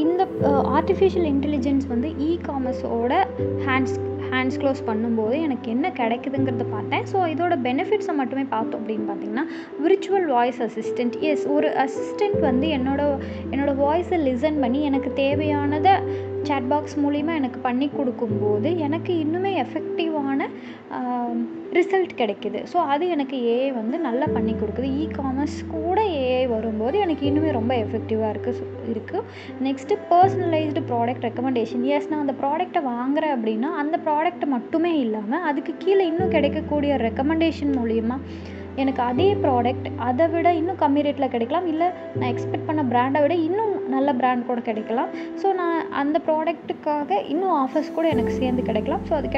இந்த artificial intelligence வந்து காமர்ஸோட hands close பண்ணும்போது எனக்கு என்ன கிடைக்குதுங்கிறத பார்த்தேன். ஸோ இதோட பெனிஃபிட்ஸை மட்டுமே பார்த்தோம் அப்படின்னு பார்த்தீங்கன்னா, விர்ச்சுவல் வாய்ஸ் அசிஸ்டண்ட். ஒரு அசிஸ்டண்ட் வந்து என்னோட வாய்ஸை லிசன் பண்ணி எனக்கு தேவையானதை சேட் பாக்ஸ் மூலிமா எனக்கு பண்ணி கொடுக்கும்போது எனக்கு இன்னுமே எஃபெக்டிவான ரிசல்ட் கிடைக்கிது. ஸோ அது எனக்கு ஏஐ வந்து நல்லா பண்ணி கொடுக்குது. காமர்ஸ் கூட ஏஐ வரும்போது எனக்கு இன்னுமே ரொம்ப எஃபெக்டிவாக இருக்குது. Next personalised product recommendation. நான் அந்த ப்ராடக்டை வாங்குகிறேன் அப்படின்னா அந்த ப்ராடக்ட் மட்டுமே இல்லாமல் அதுக்கு கீழே இன்னும் கிடைக்கக்கூடிய ரெக்கமெண்டேஷன் மூலிமா எனக்கு அதே ப்ராடக்ட் அதை விட இன்னும் கம்மி ரேட்டில் கிடைக்கலாம், இல்லை நான் எக்ஸ்பெக்ட் பண்ண ப்ராண்டை விட இன்னும் நல்ல ப்ராண்ட் கூட கிடைக்கலாம். ஸோ நான் அந்த ப்ராடக்ட்டுக்காக இன்னும் ஆஃபர்ஸ் கூட எனக்கு சேர்ந்து கிடைக்கலாம். ஸோ அது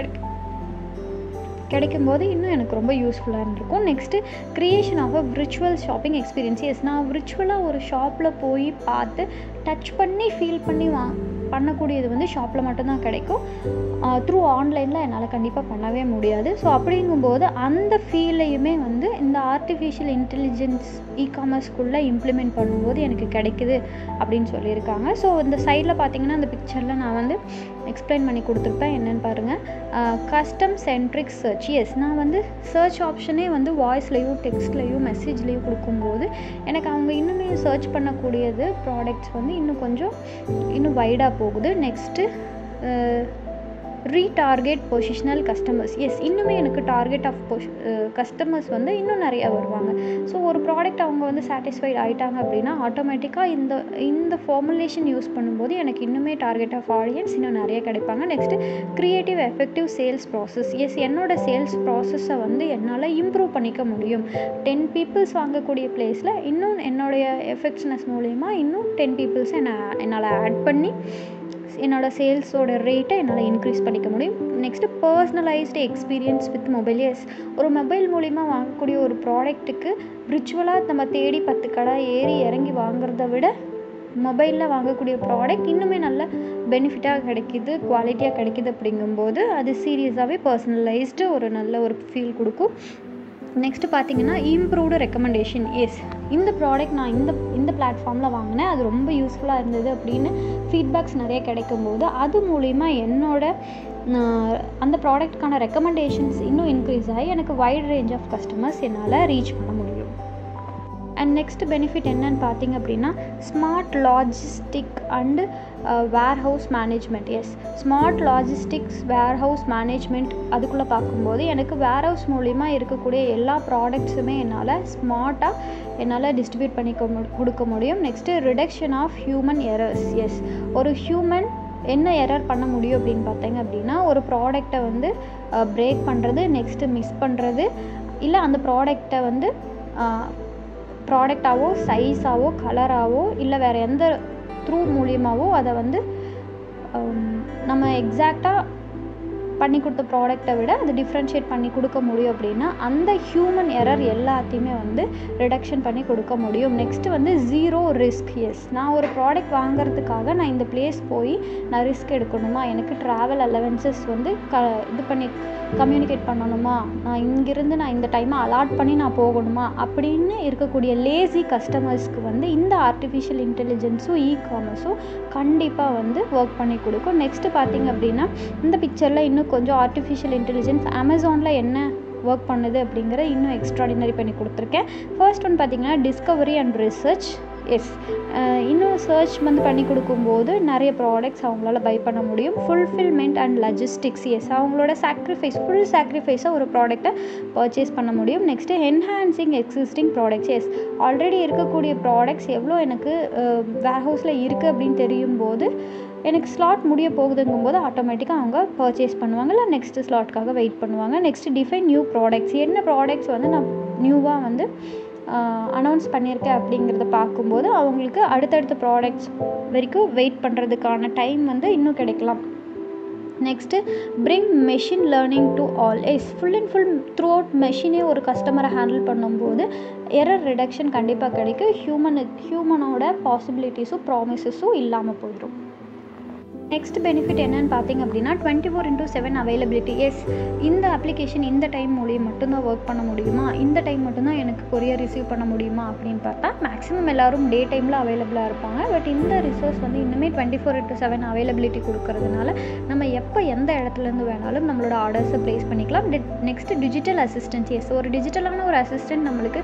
கிடைக்கும்போது இன்னும் எனக்கு ரொம்ப யூஸ்ஃபுல்லாக இருந்திருக்கும். Next creation of a virtual shopping experience. நான் விர்ச்சுவலாக ஒரு ஷாப்பில் போய் பார்த்து டச் பண்ணி ஃபீல் பண்ணி பண்ணக்கூடியது வந்து ஷாப்பில் மட்டும்தான் கிடைக்கும். த்ரூ ஆன்லைனில் என்னால் கண்டிப்பாக பண்ணவே முடியாது. ஸோ அப்படிங்கும்போது அந்த ஃபீலையுமே வந்து இந்த ஆர்டிஃபிஷியல் இன்டெலிஜென்ஸ் காமர்ஸ்குள்ளே இம்ப்ளிமெண்ட் பண்ணும்போது எனக்கு கிடைக்குது அப்படின்னு சொல்லியிருக்காங்க. ஸோ இந்த சைடில் பார்த்தீங்கன்னா அந்த பிக்சரில் நான் வந்து எக்ஸ்பிளைன் பண்ணி கொடுத்துருப்பேன். என்னென்னு பாருங்கள். Custom centric search. நான் வந்து சர்ச் ஆப்ஷனே வந்து வாய்ஸ்லேயும் டெக்ஸ்ட்லேயும் மெசேஜ்லேயும் கொடுக்கும்போது எனக்கு அவங்க இன்னுமே சர்ச் பண்ணக்கூடியது ப்ராடக்ட்ஸ் வந்து இன்னும் வைடாக போகுது. Next retarget positional customers. இன்னுமே எனக்கு டார்கெட் ஆஃப் கஸ்டமர்ஸ் வந்து இன்னும் நிறையா வருவாங்க. ஸோ ஒரு ப்ராடக்ட் அவங்க வந்து சாட்டிஸ்ஃபைட் ஆகிட்டாங்க அப்படின்னா ஆட்டோமேட்டிக்காக இந்த ஃபார்முலேஷன் யூஸ் பண்ணும்போது எனக்கு இன்னுமே டார்கெட் ஆஃப் ஆடியன்ஸ் இன்னும் நிறைய கிடைப்பாங்க. Next creative effective sales process. என்னோடய சேல்ஸ் ப்ராசஸை வந்து என்னால் இம்ப்ரூவ் பண்ணிக்க முடியும். 10 பீப்புள்ஸ் வாங்கக்கூடிய பிளேஸில் இன்னும் என்னுடைய எஃபெக்ட்ஸ்னஸ் மூலயமா இன்னும் 10 பீப்புள்ஸை என்னால் ஆட் பண்ணி என்னோடய சேல்ஸோட ரேட்டை என்னால் இன்க்ரீஸ் பண்ணிக்க முடியும். Next personalised experience with mobile. ஒரு மொபைல் மூலிமா வாங்கக்கூடிய ஒரு ப்ராடக்ட்டுக்கு விர்ச்சுவலாக நம்ம தேடி 10 கடை ஏறி இறங்கி வாங்குறத விட மொபைலில் வாங்கக்கூடிய ப்ராடக்ட் இன்னுமே நல்ல பெனிஃபிட்டாக கிடைக்கிது, குவாலிட்டியாக கிடைக்கிது. அப்படிங்கும்போது அது சீரியஸாகவே பர்சனலைஸ்டு ஒரு நல்ல ஒரு ஃபீல் கொடுக்கும். நெக்ஸ்ட்டு பார்த்தீங்கன்னா இம்ப்ரூவ்டு ரெக்கமெண்டேஷன். இந்த ப்ராடக்ட் நான் இந்த பிளாட்ஃபார்மில் வாங்கினேன், அது ரொம்ப யூஸ்ஃபுல்லாக இருந்தது அப்படின்னு ஃபீட்பேக்ஸ் நிறைய கிடைக்கும்போது அது மூலிமா அந்த ப்ராடக்ட்கான ரெக்கமெண்டேஷன்ஸ் இன்னும் இன்க்ரீஸ் ஆகி எனக்கு வைட் ரேஞ்ச் ஆஃப் கஸ்டமர்ஸ் என்னால் ரீச் பண்ண முடியும். அண்ட் நெக்ஸ்ட் பெனிஃபிட் என்னன்னு பார்த்தீங்க அப்படின்னா smart logistic and warehouse management. Smart logistics warehouse management அதுக்குள்ளே பார்க்கும்போது எனக்கு வேர்ஹவுஸ் மூலிமா இருக்கக்கூடிய எல்லா ப்ராடக்ட்ஸுமே என்னால் டிஸ்ட்ரிபியூட் பண்ணி கொடுக்க முடியும். Next reduction of human errors. ஒரு ஹியூமன் என்ன எரர் பண்ண முடியும் அப்படின்னு பார்த்தீங்க அப்படின்னா ஒரு ப்ராடக்டை வந்து பிரேக் பண்ணுறது, நெக்ஸ்ட்டு மிஸ் பண்ணுறது, இல்லை அந்த ப்ராடக்டை வந்து ப்ராடக்டாவோ சைஸாவோ கலராவோ இல்லை வேறு எந்த த்ரூ மூலியமாகவோ அதை வந்து நம்ம எக்ஸாக்டாக பண்ணி கொடுத்த ப்ராடக்டை விட அதை டிஃப்ரென்ஷியேட் பண்ணி கொடுக்க முடியும் அப்படின்னா அந்த ஹியூமன் எரர் எல்லாத்தையுமே வந்து ரிடக்ஷன் பண்ணி கொடுக்க முடியும். நெக்ஸ்ட்டு வந்து ஜீரோ ரிஸ்க். நான் ஒரு ப்ராடக்ட் வாங்குறதுக்காக நான் இந்த பிளேஸ் போய் நான் ரிஸ்க் எடுக்கணுமா, எனக்கு ட்ராவல் அலவன்சஸ் வந்து இது பண்ணி கம்யூனிகேட் பண்ணணுமா, நான் இங்கேருந்து நான் இந்த டைமை அலாட் பண்ணி நான் போகணுமா அப்படின்னு இருக்கக்கூடிய லேசி கஸ்டமர்ஸ்க்கு வந்து இந்த ஆர்டிஃபிஷியல் இன்டெலிஜென்ஸும் காமர்ஸும் கண்டிப்பாக வந்து ஒர்க் பண்ணி கொடுக்கும். நெக்ஸ்ட்டு பார்த்திங்க அப்படின்னா இந்த பிக்சரில் இன்னும் கொஞ்சம் ஆர்டிஃபிஷியல் இன்டெலிஜென்ஸ் அமேசானில் என்ன ஒர்க் பண்ணுது அப்படிங்கிற இன்னும் எக்ஸ்ட்ராடினரி பண்ணி கொடுத்துருக்கேன். ஃபர்ஸ்ட் ஒன் பார்த்திங்கன்னா டிஸ்கவரி அண்ட் ரிசர்ச். இன்னும் சர்ச் வந்து பண்ணி கொடுக்கும்போது நிறைய ப்ராடக்ட்ஸ் அவங்களால பை பண்ண முடியும். Fulfilment and logistics. அவங்களோட ஃபுல் சாக்ரிஃபைஸாக ஒரு ப்ராடக்டை பர்ச்சேஸ் பண்ண முடியும். Next enhancing existing products. Already இருக்கக்கூடிய ப்ராடக்ட்ஸ் எவ்வளோ எனக்கு வேர்ஹவுஸில் இருக்குது அப்படின்னு தெரியும் போது எனக்கு ஸ்லாட் முடிய போகுதுங்கும்போது ஆட்டோமேட்டிக்காக அவங்க பர்ச்சேஸ் பண்ணுவாங்க, இல்லை நெக்ஸ்ட்டு ஸ்லாட்காக வெயிட் பண்ணுவாங்க. Next define new products. என்ன ப்ராடக்ட்ஸ் வந்து நான் நியூவாக வந்து அனௌன்ஸ் பண்ணியிருக்கேன் அப்படிங்கிறத பார்க்கும்போது அவங்களுக்கு அடுத்தடுத்த ப்ராடக்ட்ஸ் வரைக்கும் வெயிட் பண்ணுறதுக்கான டைம் வந்து இன்னும் கிடைக்கலாம். Next bring machine learning to all. Full and full throughout மெஷினே ஒரு கஸ்டமரை ஹேண்டில் பண்ணும்போது எரர் ரிடக்ஷன் கண்டிப்பாக கிடைக்கும். ஹியூமனோட பாசிபிலிட்டிஸும் ப்ராமிசஸும் இல்லாமல் போயிடும். நெக்ஸ்ட் பெனிஃபிட் என்னன்னு பார்த்தீங்க அப்படின்னா 24/7 அவைலபிலிட்டி. எஸ், இந்த அப்ளிகேஷன் இந்த டைம் மூலியம் மட்டும்தான் ஒர்க் பண்ண முடியுமா, இந்த டைம் மட்டும்தான் எனக்கு கொரியர் ரிசீவ் பண்ண முடியுமா அப்படின்னு பார்த்தா மேக்ஸிமம் எல்லோரும் டே டைமில் அவைலபிளாக இருப்பாங்க. பட் இந்த ரிசோர்ஸ் வந்து இன்னுமே 24/7 அவைலபிலிட்டி கொடுக்கறதுனால நம்ம எப்போ எந்த இடத்துலேருந்து வேணாலும் நம்மளோட ஆர்டர்ஸை ப்ளேஸ் பண்ணிக்கலாம். Next digital assistance. எஸ், ஒரு டிஜிட்டலான ஒரு அசிஸ்டன்ட் நம்மளுக்கு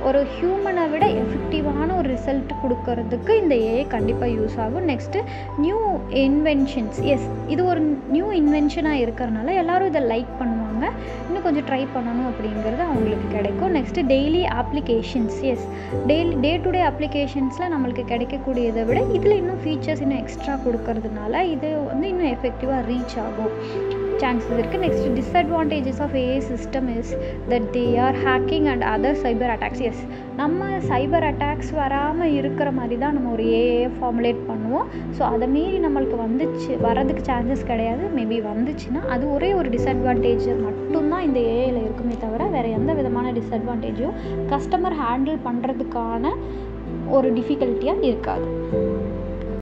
ஒரு ஹியூமனை விட எஃபெக்டிவான ஒரு ரிசல்ட் கொடுக்கறதுக்கு இந்த ஏஐ கண்டிப்பாக யூஸ் ஆகும். Next new inventions. எஸ், இது ஒரு நியூ இன்வென்ஷனாக இருக்கிறனால எல்லோரும் இதை லைக் பண்ணுவாங்க, இன்னும் கொஞ்சம் ட்ரை பண்ணணும் அப்படிங்கிறது அவங்களுக்கு கிடைக்கும். Next daily applications. Yes, day to day அப்ளிகேஷன்ஸில் நம்மளுக்கு கிடைக்கக்கூடியதை விட இதில் இன்னும் ஃபீச்சர்ஸ் இன்னும் எக்ஸ்ட்ரா கொடுக்கறதுனால இது வந்து இன்னும் எஃபெக்டிவாக ரீச் ஆகும் சான்சஸ் இருக்குது. Next disadvantages of AI system is that they are hacking and other cyber attacks. Yes, நம்ம சைபர் அட்டாக்ஸ் வராமல் இருக்கிற மாதிரி தான் நம்ம ஒரு ஏஐ ஃபார்முலேட் பண்ணுவோம். ஸோ அதை மீறி நம்மளுக்கு வரதுக்கு சான்சஸ் கிடையாது. மேபி வந்துச்சுன்னா அது ஒரே ஒரு டிஸ்அட்வான்டேஜ் மட்டும்தான் இந்த ஏஐயில் இருக்குமே தவிர வேறு எந்த விதமான டிஸ்அட்வான்டேஜும் கஸ்டமர் ஹேண்டில் பண்ணுறதுக்கான ஒரு டிஃபிகல்ட்டியாக இருக்காது.